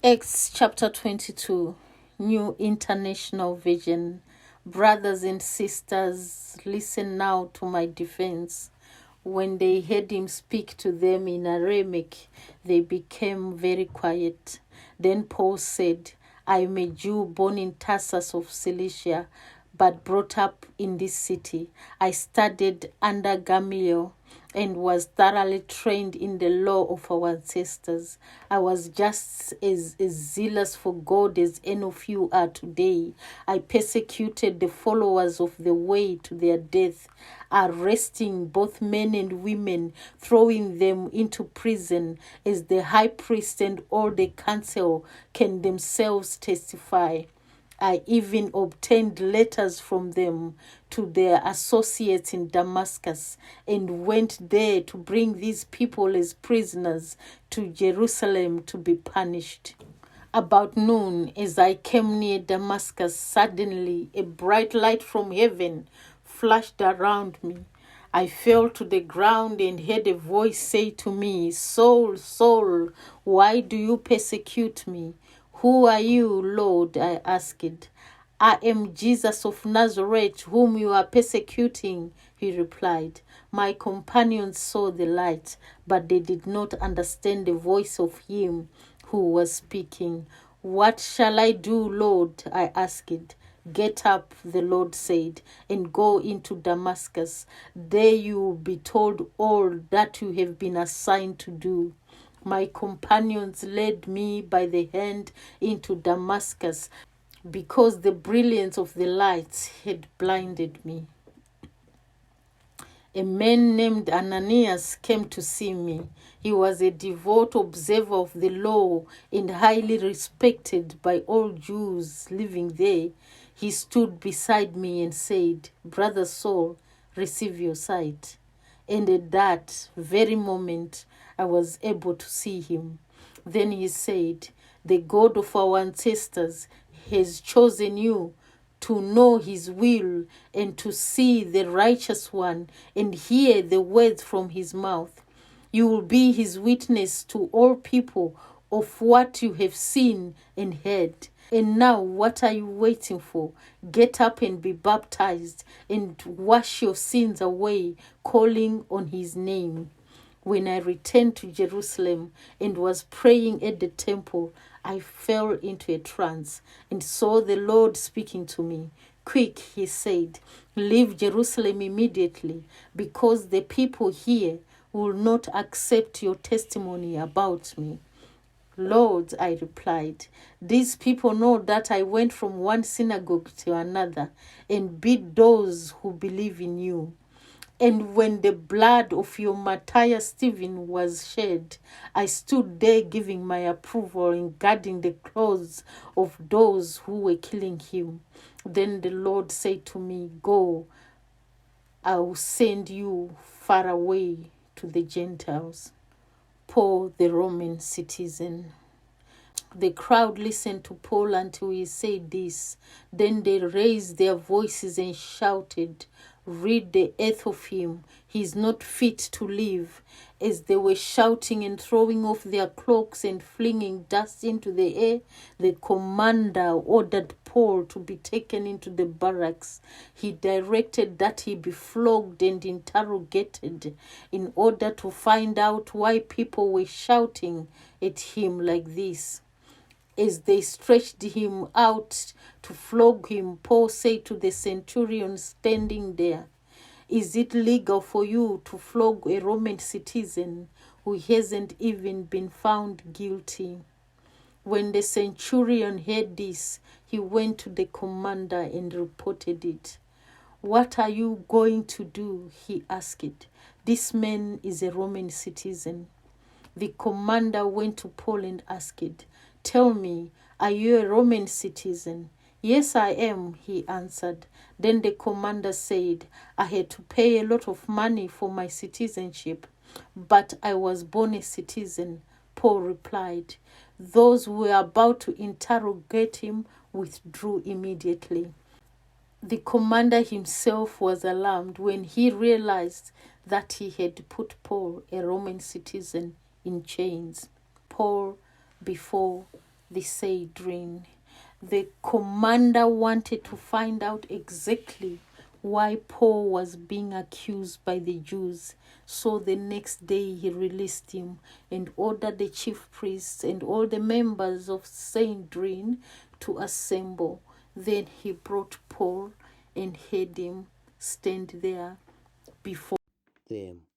Acts chapter 22, New International Version. Brothers and sisters, listen now to my defense. When they heard him speak to them in Aramaic, they became very quiet. Then Paul said, I am a Jew born in Tarsus of Cilicia, but brought up in this city. I studied under Gamaliel and was thoroughly trained in the law of our ancestors. I was just as zealous for God as any of you are today. I persecuted the followers of the way to their death, arresting both men and women, throwing them into prison, as the high priest and all the council can themselves testify. I even obtained letters from them to their associates in Damascus and went there to bring these people as prisoners to Jerusalem to be punished. About noon, as I came near Damascus, suddenly a bright light from heaven flashed around me. I fell to the ground and heard a voice say to me, Saul, Saul, why do you persecute me? Who are you, Lord? I asked. I am Jesus of Nazareth, whom you are persecuting, he replied. My companions saw the light, but they did not understand the voice of him who was speaking. What shall I do, Lord? I asked. Get up, the Lord said, and go into Damascus. There you will be told all that you have been assigned to do. My companions led me by the hand into Damascus because the brilliance of the lights had blinded me. A man named Ananias came to see me. He was a devout observer of the law and highly respected by all Jews living there. He stood beside me and said, Brother Saul, receive your sight. And at that very moment, I was able to see him. Then he said, The God of our ancestors has chosen you to know his will and to see the righteous one and hear the words from his mouth. You will be his witness to all people of what you have seen and heard. And now, what are you waiting for? Get up and be baptized and wash your sins away, calling on his name. When I returned to Jerusalem and was praying at the temple, I fell into a trance and saw the Lord speaking to me. Quick, he said, leave Jerusalem immediately, because the people here will not accept your testimony about me. Lord, I replied, these people know that I went from one synagogue to another and beat those who believe in you. And when the blood of your martyr Stephen was shed, I stood there giving my approval and guarding the clothes of those who were killing him. Then the Lord said to me, Go, I will send you far away to the Gentiles. Paul, the Roman citizen. The crowd listened to Paul until he said this. Then they raised their voices and shouted, Rid the earth of him. He is not fit to live. As they were shouting and throwing off their cloaks and flinging dust into the air, the commander ordered Paul to be taken into the barracks. He directed that he be flogged and interrogated in order to find out why people were shouting at him like this. As they stretched him out to flog him, Paul said to the centurion standing there, Is it legal for you to flog a Roman citizen who hasn't even been found guilty? When the centurion heard this, he went to the commander and reported it. What are you going to do? He asked. This man is a Roman citizen. The commander went to Paul and asked, Tell me, are you a Roman citizen? Yes, I am, he answered. Then the commander said, I had to pay a lot of money for my citizenship, but I was born a citizen. Paul replied. Those who were about to interrogate him withdrew immediately. The commander himself was alarmed when he realized that he had put Paul, a Roman citizen, in chains. Paul before the Sanhedrin. The commander wanted to find out exactly why Paul was being accused by the Jews. So the next day he released him and ordered the chief priests and all the members of Sanhedrin to assemble. Then he brought Paul and had him stand there before them.